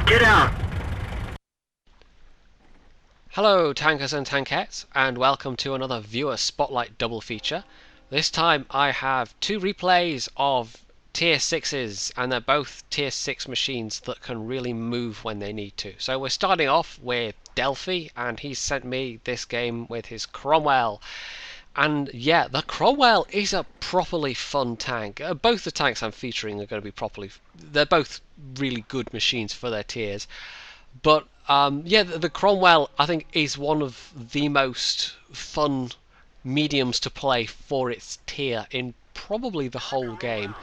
Get out! Hello tankers and tankettes, and welcome to another viewer spotlight double feature. This time I have two replays of tier 6s, and they're both tier 6 machines that can really move when they need to. So we're starting off with Delphy, and he's sent me this game with his Cromwell. And yeah, the Cromwell is a properly fun tank. Both the tanks I'm featuring are going to be they're both really good machines for their tiers. But yeah, the Cromwell I think is one of the most fun mediums to play for its tier in probably the whole game.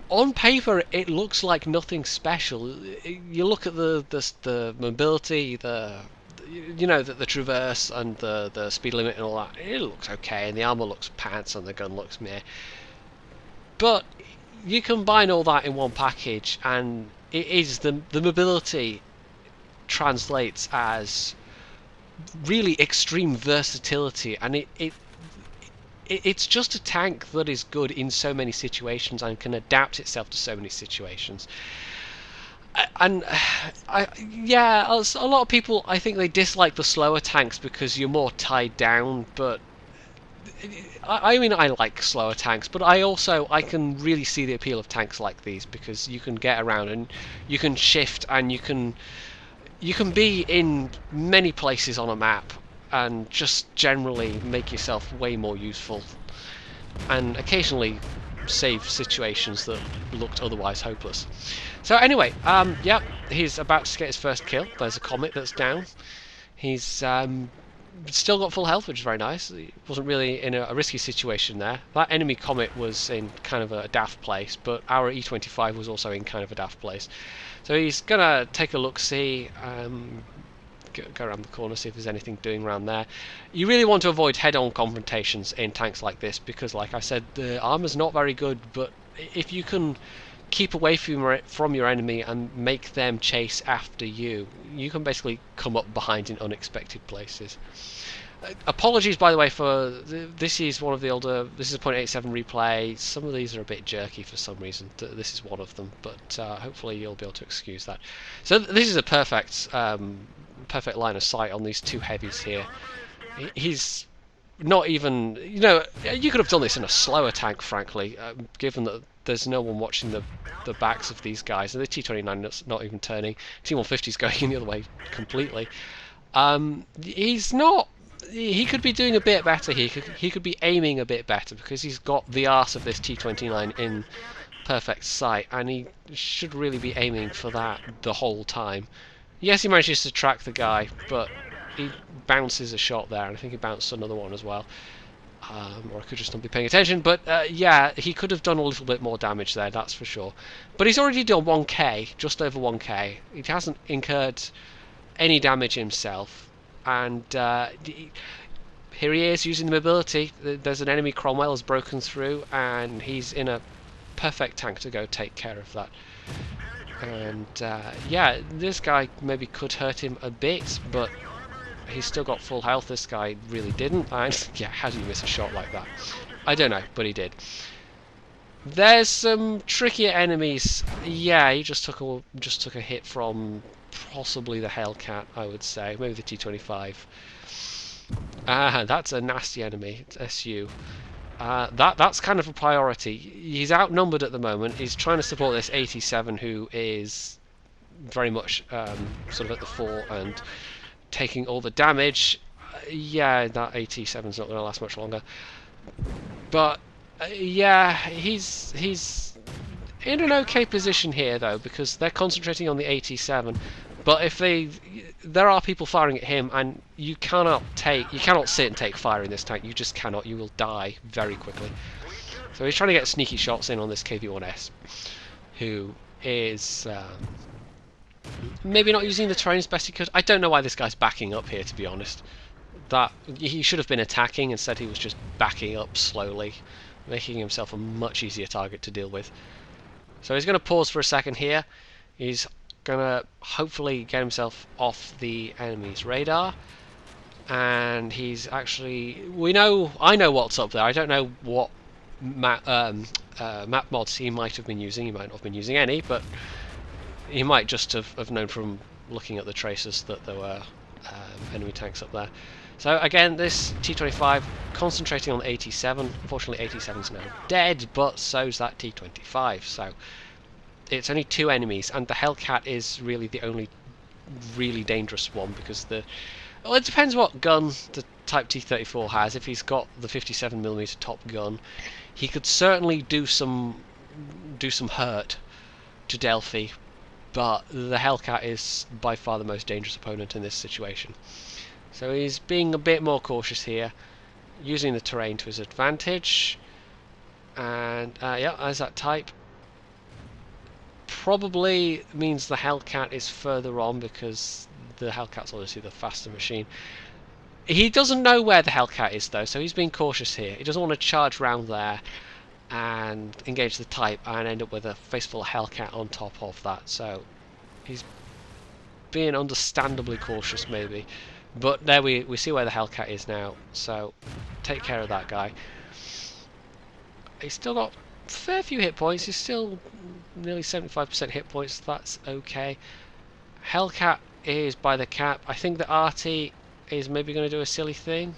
On paper, it looks like nothing special. You look at the mobility, the traverse and the speed limit and all that. It looks okay, and the armor looks pants, and the gun looks meh. But you combine all that in one package, and it is the mobility translates as really extreme versatility, and it's just a tank that is good in so many situations and can adapt itself to so many situations. And yeah, a lot of people, I think they dislike the slower tanks because you're more tied down, but I mean, I like slower tanks, but I can really see the appeal of tanks like these because you can get around and you can shift and you can be in many places on a map and just generally make yourself way more useful, and occasionally save situations that looked otherwise hopeless. So anyway, yeah, he's about to get his first kill. There's a comet that's down. He's still got full health, which is very nice. He wasn't really in a risky situation there. That enemy comet was in kind of a daft place, but our E25 was also in kind of a daft place. So he's gonna take a look, see, go around the corner, see if there's anything doing around there. You really want to avoid head-on confrontations in tanks like this because, like I said, the armor's not very good, but if you can keep away from your enemy and make them chase after you, you can basically come up behind in unexpected places. Apologies, by the way, for this is one of the older. This is a .87 replay. Some of these are a bit jerky for some reason. This is one of them, but hopefully you'll be able to excuse that. So this is a perfect line of sight on these two heavies here. He's not even, you could have done this in a slower tank, frankly, given that there's no one watching the backs of these guys. And the T29 not even turning. T150 is going in the other way completely. He's not. He could be doing a bit better here. He could be aiming a bit better because he's got the arse of this T29 in perfect sight, and he should really be aiming for that the whole time. Yes, he manages to track the guy, but he bounces a shot there, and I think he bounced another one as well. Or I could just not be paying attention, but yeah, he could have done a little bit more damage there, that's for sure. But he's already done 1k, just over 1k. He hasn't incurred any damage himself, and here he is using the mobility. There's an enemy Cromwell has broken through, and he's in a perfect tank to go take care of that. And yeah, this guy maybe could hurt him a bit, but he's still got full health. This guy really didn't. And yeah, how do you miss a shot like that? I don't know, but he did. There's some trickier enemies. Yeah, he just took a hit from possibly the Hellcat, I would say, maybe the T25. That's a nasty enemy. It's SU. That's kind of a priority. He's outnumbered at the moment. He's trying to support this 87, who is very much sort of at the fore and taking all the damage. Yeah, that 87's not going to last much longer. But yeah, he's in an okay position here though, because they're concentrating on the 87. But if there are people firing at him, and you cannot sit and take fire in this tank. You just cannot. You will die very quickly. So he's trying to get sneaky shots in on this KV-1S, who is maybe not using the terrain as best he could. I don't know why this guy's backing up here, to be honest. That he should have been attacking. Instead, he was just backing up slowly, making himself a much easier target to deal with. So he's going to pause for a second here. He's gonna hopefully get himself off the enemy's radar, and he's actually, I know what's up there. I don't know what map mods he might have been using. He might not have been using any, but he might just have known from looking at the traces that there were enemy tanks up there. So again, this T-25 concentrating on the 87. Unfortunately, 87's now dead, but so's that T-25. So it's only 2 enemies, and the Hellcat is really the only really dangerous one, because well, it depends what gun the Type T-34 has. If he's got the 57mm top gun, he could certainly do some hurt to Delphy, but the Hellcat is by far the most dangerous opponent in this situation. So he's being a bit more cautious here, using the terrain to his advantage. And yeah, as that Type probably means the Hellcat is further on, because the Hellcat's obviously the faster machine. He doesn't know where the Hellcat is though, so he's being cautious here. He doesn't want to charge round there and engage the Type and end up with a face full of Hellcat on top of that. So he's being understandably cautious maybe. But there we see where the Hellcat is now, so take care of that guy. He's still got a fair few hit points. He's still nearly 75% hit points. That's okay. Hellcat is by the cap. I think the RT is maybe going to do a silly thing.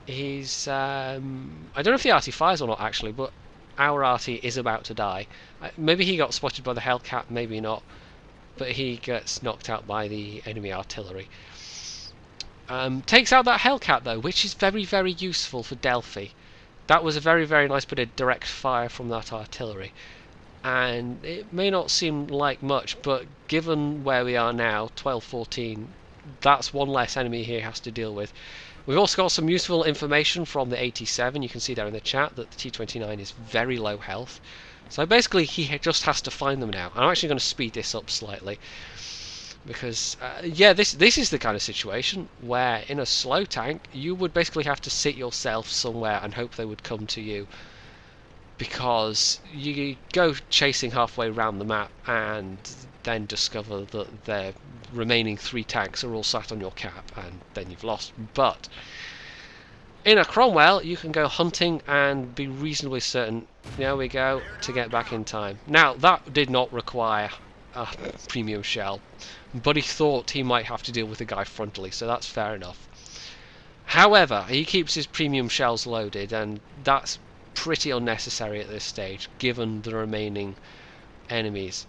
He's I don't know if the RT fires or not actually, but our RT is about to die. Maybe he got spotted by the Hellcat, maybe not, but he gets knocked out by the enemy artillery. Takes out that Hellcat though, which is very, very useful for Delphy. That was a very, very nice bit of direct fire from that artillery. And it may not seem like much, but given where we are now, 12-14, that's one less enemy he has to deal with. We've also got some useful information from the 87. You can see there in the chat that the T-29 is very low health. So basically he just has to find them now. I'm actually going to speed this up slightly, because yeah, this is the kind of situation where in a slow tank you would basically have to sit yourself somewhere and hope they would come to you, because you go chasing halfway around the map and then discover that their remaining 3 tanks are all sat on your cap, and then you've lost. But in a Cromwell you can go hunting and be reasonably certain, there we go, to get back in time. Now that did not require a premium shell, but he thought he might have to deal with the guy frontally, so that's fair enough. However, he keeps his premium shells loaded, and that's pretty unnecessary at this stage given the remaining enemies.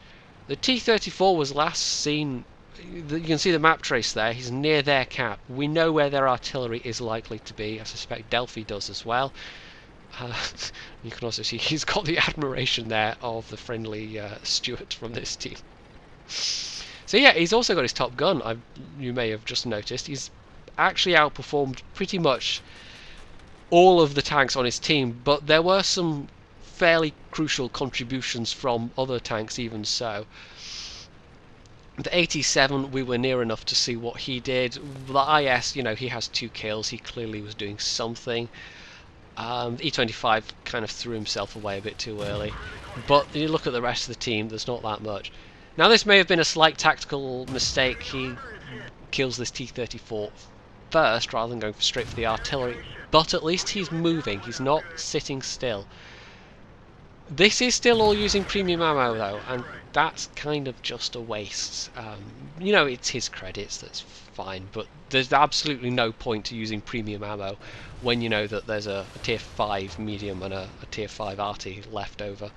The T-34 was last seen, you can see the map trace there, he's near their cap. We know where their artillery is likely to be. I suspect Delphy does as well. You can also see he's got the admiration there of the friendly Stuart from this team. So yeah, he's also got his top gun. You may have just noticed he's actually outperformed pretty much all of the tanks on his team, but there were some fairly crucial contributions from other tanks even so. The 87, we were near enough to see what he did. The IS, you know, he has 2 kills, he clearly was doing something. The E25 kind of threw himself away a bit too early, but you look at the rest of the team, there's not that much. Now this may have been a slight tactical mistake. He kills this T-34 first rather than going straight for the artillery, but at least he's moving, he's not sitting still. This is still all using premium ammo though, and that's kind of just a waste. You know, it's his credits, that's fine, but there's absolutely no point to using premium ammo when you know that there's a tier 5 medium and a tier 5 arty left over.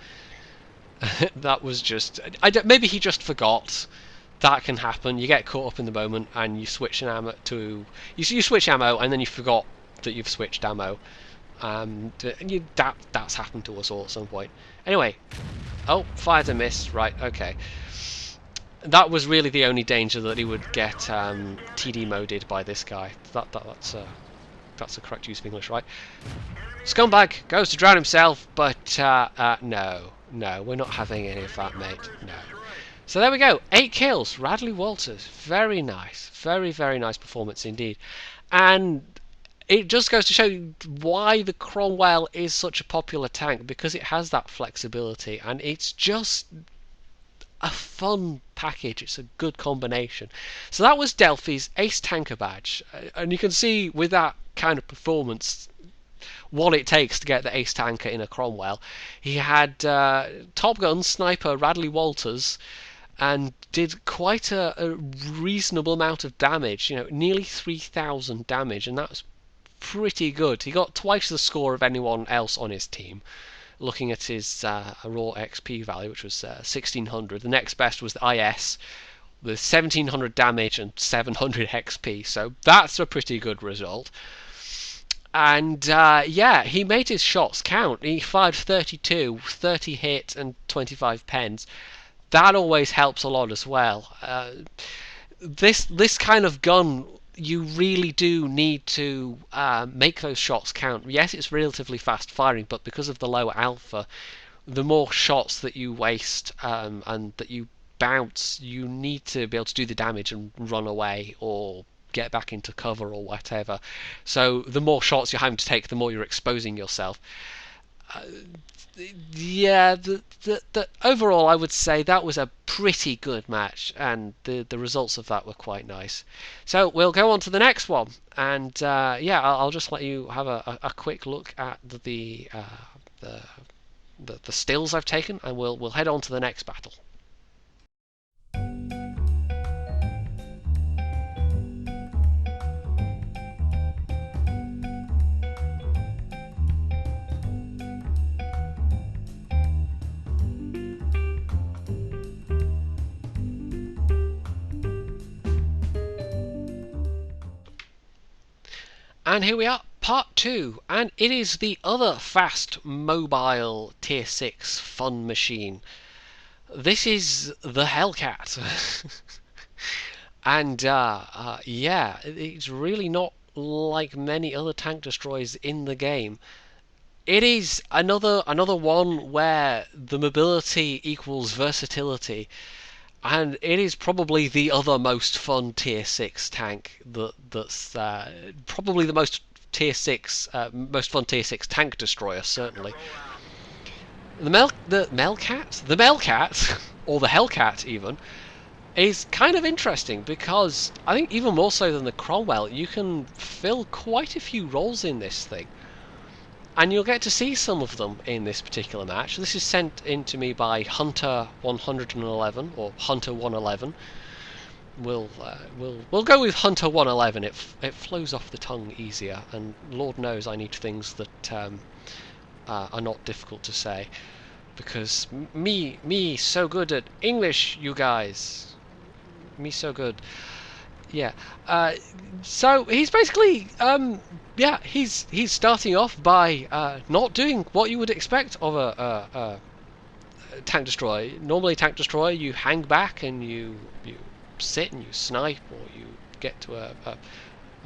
That was just, maybe he just forgot. That can happen. You get caught up in the moment and you switch an ammo to, you switch ammo and then you forgot that you've switched ammo. That's happened to us all at some point. Anyway, oh, fired a miss. Right, okay. That was really the only danger, that he would get TD moded by this guy. That's the correct use of English, right? Scumbag goes to drown himself, but no, we're not having any of that, mate. No. So there we go. 8 kills. Radley Walters. Very nice. Very, very nice performance indeed. And it just goes to show you why the Cromwell is such a popular tank, because it has that flexibility and it's just a fun package. It's a good combination. So that was Delphy's Ace Tanker badge, and you can see with that kind of performance what it takes to get the Ace Tanker in a Cromwell. He had Top Gun Sniper Radley Walters, and did quite a reasonable amount of damage. You know, nearly 3,000 damage, and that's pretty good. He got twice the score of anyone else on his team. Looking at his raw XP value, which was 1600. The next best was the IS with 1700 damage and 700 XP. So that's a pretty good result. And yeah, he made his shots count. He fired 32, 30 hit and 25 pens. That always helps a lot as well. This kind of gun, you really do need to make those shots count. Yes, it's relatively fast firing, but because of the low alpha, the more shots that you waste and that you bounce, you need to be able to do the damage and run away or get back into cover or whatever. So the more shots you're having to take, the more you're exposing yourself. Yeah, the overall, I would say that was a pretty good match, and the results of that were quite nice. So we'll go on to the next one, and yeah, I'll just let you have a quick look at the stills I've taken, and we'll head on to the next battle. And here we are, part 2, and it is the other fast mobile tier 6 fun machine. This is the Hellcat. And yeah, it's really not like many other tank destroyers in the game. It is another one where the mobility equals versatility. And it is probably the other most fun tier 6 tank that's probably the most most fun tier 6 tank destroyer, certainly. The Melcat, or the Hellcat even, is kind of interesting because I think even more so than the Cromwell, you can fill quite a few roles in this thing. And you'll get to see some of them in this particular match. This is sent in to me by Hunter 111 or Hunter 111. We'll go with Hunter 111. It flows off the tongue easier, and Lord knows I need things that are not difficult to say, because me so good at English, you guys. Me so good. Yeah. So he's basically yeah, he's starting off by not doing what you would expect of a tank destroyer. Normally, tank destroyer, you hang back and you sit and you snipe, or you get to a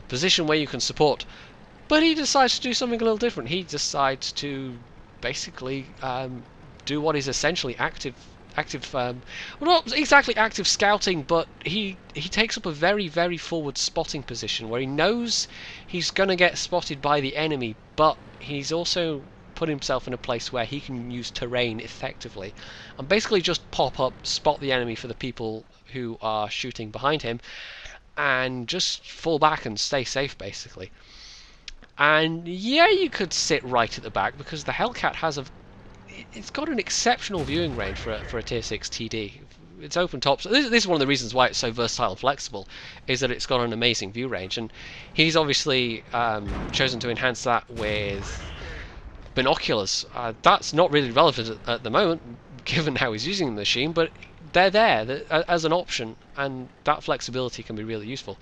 position where you can support. But he decides to do something a little different. He decides to basically do what is essentially active, well, not exactly active scouting, but he takes up a very, very forward spotting position where he knows he's going to get spotted by the enemy, but he's also put himself in a place where he can use terrain effectively and basically just pop up, spot the enemy for the people who are shooting behind him, and just fall back and stay safe, basically. And yeah, you could sit right at the back because the Hellcat has it's got an exceptional viewing range for a tier 6 TD. It's open top. So this is one of the reasons why it's so versatile and flexible, is that it's got an amazing view range. And he's obviously chosen to enhance that with binoculars. That's not really relevant at the moment, given how he's using the machine, but they're there as an option, and that flexibility can be really useful.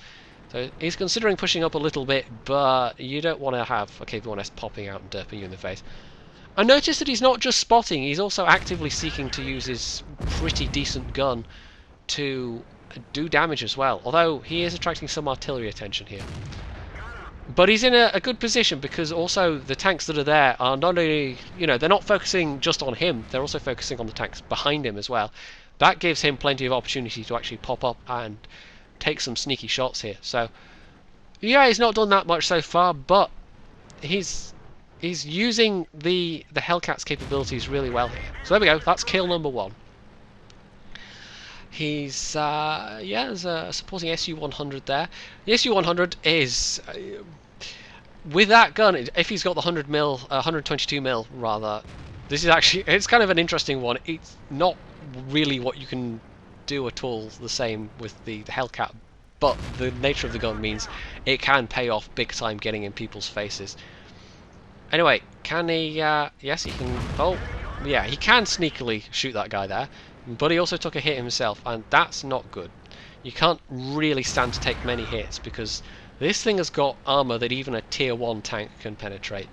So he's considering pushing up a little bit, but you don't want to have a KV-1S popping out and derping you in the face. I noticed that he's not just spotting, he's also actively seeking to use his pretty decent gun to do damage as well, although he is attracting some artillery attention here. But he's in a good position because also the tanks that are there are not only, you know, they're not focusing just on him, they're also focusing on the tanks behind him as well. That gives him plenty of opportunity to actually pop up and take some sneaky shots here. So yeah, he's not done that much so far, but he's using the Hellcat's capabilities really well here. So there we go, that's kill number 1. He's yeah, there's a supporting SU-100 there. The SU-100 is with that gun, if he's got the 122mm rather, this is actually, it's kind of an interesting one. It's not really what you can do at all the same with the Hellcat, but the nature of the gun means it can pay off big time getting in people's faces. Anyway, can he... yes, he can... Oh, yeah, he can sneakily shoot that guy there, but he also took a hit himself, and that's not good. You can't really stand to take many hits, because this thing has got armour that even a tier 1 tank can penetrate.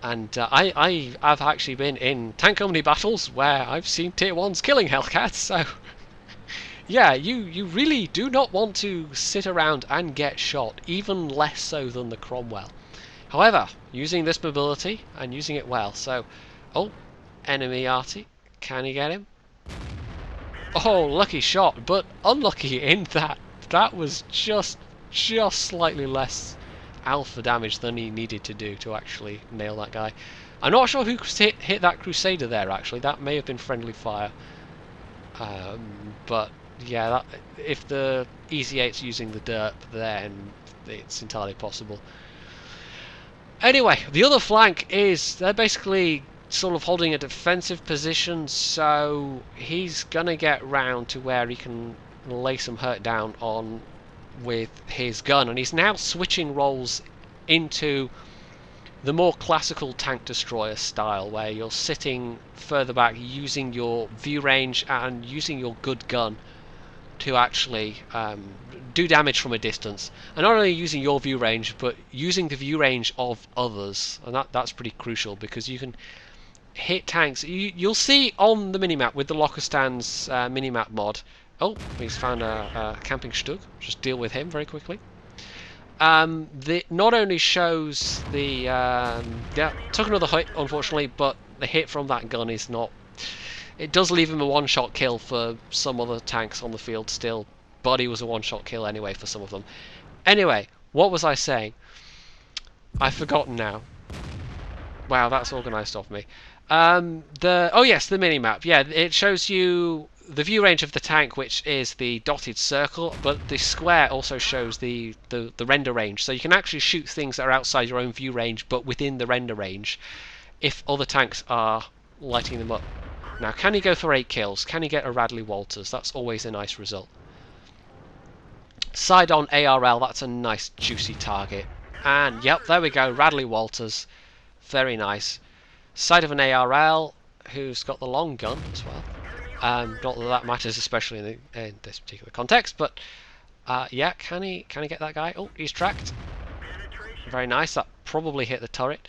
And I've actually been in tank company battles where I've seen tier 1s killing Hellcats, so... yeah, you really do not want to sit around and get shot, even less so than the Cromwell. However, using this mobility and using it well, so... Oh, enemy arty. Can he get him? Oh, lucky shot, but unlucky in that that was just slightly less alpha damage than he needed to do to actually nail that guy. I'm not sure who hit that Crusader there, actually. That may have been friendly fire. But, yeah, if the Easy 8's using the derp, then it's entirely possible. Anyway, the other flank is, they're basically sort of holding a defensive position, so he's gonna get round to where he can lay some hurt down on with his gun, and he's now switching roles into the more classical tank destroyer style, where you're sitting further back using your view range and using your good gun to actually do damage from a distance, and not only using your view range but using the view range of others, and that's pretty crucial because you can hit tanks. You'll see on the minimap with the Locatan's minimap mod. Oh, he's found a camping stug. Just deal with him very quickly. Not only shows the yeah, took another hit unfortunately, but the hit from that gun is not. It does leave him a one-shot kill for some other tanks on the field still, but he was a one-shot kill anyway for some of them. Anyway, what was I saying? I've forgotten now. Wow, that's organised off me. Oh yes, the minimap. Yeah, it shows you the view range of the tank, which is the dotted circle, but the square also shows the render range. So you can actually shoot things that are outside your own view range, but within the render range, if other tanks are lighting them up. Now, can he go for 8 kills? Can he get a Radley Walters? That's always a nice result. Side on ARL, that's a nice juicy target. And yep, there we go, Radley Walters. Very nice. Side of an ARL, who's got the long gun as well. Not that that matters, especially in this particular context, but yeah, can he get that guy? Oh, he's tracked. Very nice. That probably hit the turret.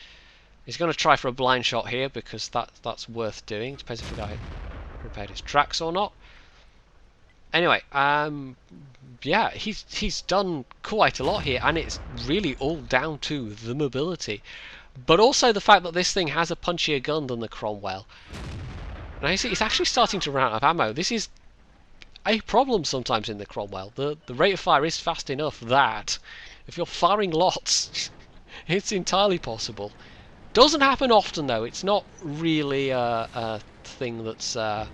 He's going to try for a blind shot here because that's worth doing. Depends if the guy repaired his tracks or not. Anyway, yeah, he's done quite a lot here, and it's really all down to the mobility, but also the fact that this thing has a punchier gun than the Cromwell. Now you see, it's actually starting to run out of ammo. This is a problem sometimes in the Cromwell. The rate of fire is fast enough that if you're firing lots, it's entirely possible. Doesn't happen often though. It's not really a thing that's a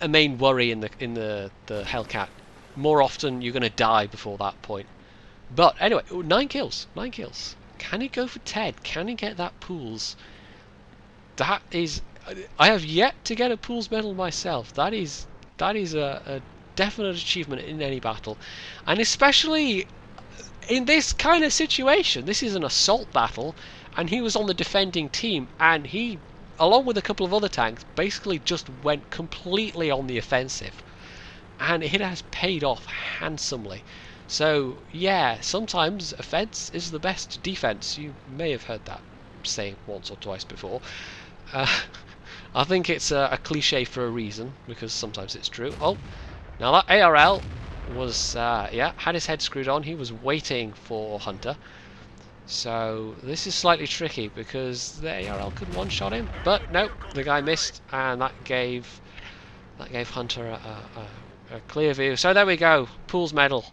main worry in the Hellcat. More often you're going to die before that point. But anyway, 9 kills. 9 kills. Can he go for 10? Can he get that pools? That is, I have yet to get a pools medal myself. That is a definite achievement in any battle, and especially in this kind of situation. This is an assault battle, and he was on the defending team, and he, along with a couple of other tanks, basically just went completely on the offensive, and it has paid off handsomely. So yeah, sometimes offense is the best defense. You may have heard that saying once or twice before. I think it's a cliche for a reason, because sometimes it's true. Oh, now that ARL was, yeah, had his head screwed on. He was waiting for Hunter. So this is slightly tricky, because the ARL could one-shot him. But no, the guy missed, and that gave Hunter a clear view. So there we go, Pools medal.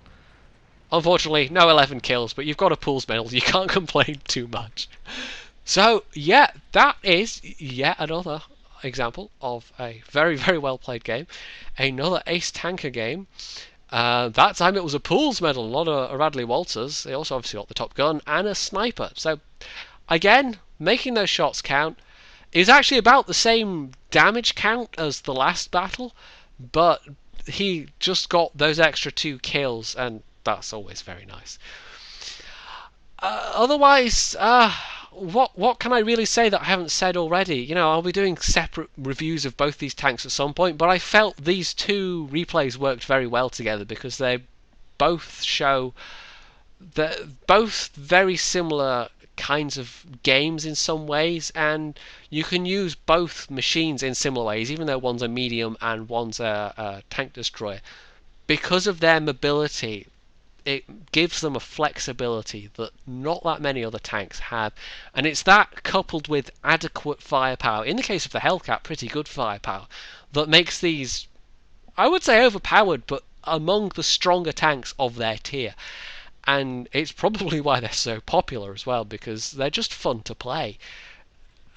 Unfortunately, no 11 kills, but you've got a Pools medal. You can't complain too much. So yeah, that is yet another example of a very, very well played game. Another ace tanker game. That time it was a Pools medal, not a Radley Walters. They also obviously got the top gun and a sniper. So again, making those shots count. is actually about the same damage count as the last battle, but he just got those extra 2 kills, and that's always very nice. Otherwise, what can I really say that I haven't said already? You know, I'll be doing separate reviews of both these tanks at some point, but I felt these two replays worked very well together because they both show that both very similar kinds of games in some ways, and you can use both machines in similar ways, even though one's a medium and one's a tank destroyer. Because of their mobility, it gives them a flexibility that not that many other tanks have, and it's that coupled with adequate firepower, in the case of the Hellcat pretty good firepower, that makes these, I would say, overpowered, but among the stronger tanks of their tier. And it's probably why they're so popular as well, because they're just fun to play.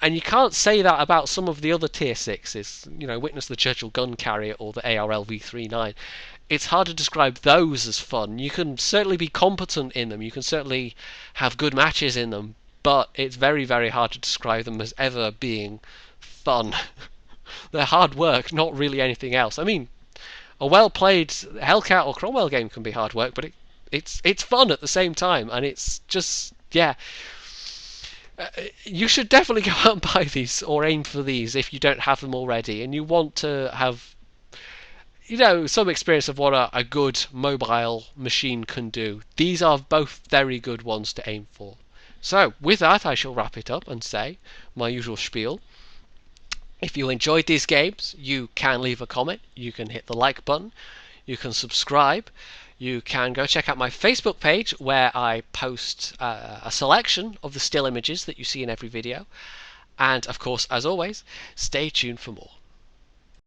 And you can't say that about some of the other tier 6s, you know, witness the Churchill gun carrier or the ARL V39. It's hard to describe those as fun. You can certainly be competent in them, you can certainly have good matches in them, but it's very, very hard to describe them as ever being fun. They're hard work, not really anything else. I mean, a well-played Hellcat or Cromwell game can be hard work, but it's fun at the same time, and it's just, yeah. You should definitely go out and buy these or aim for these if you don't have them already, and you want to have, you know, some experience of what a good mobile machine can do. These are both very good ones to aim for. So, with that, I shall wrap it up and say my usual spiel. If you enjoyed these games, you can leave a comment, you can hit the like button, you can subscribe, you can go check out my Facebook page where I post a selection of the still images that you see in every video. And of course, as always, stay tuned for more.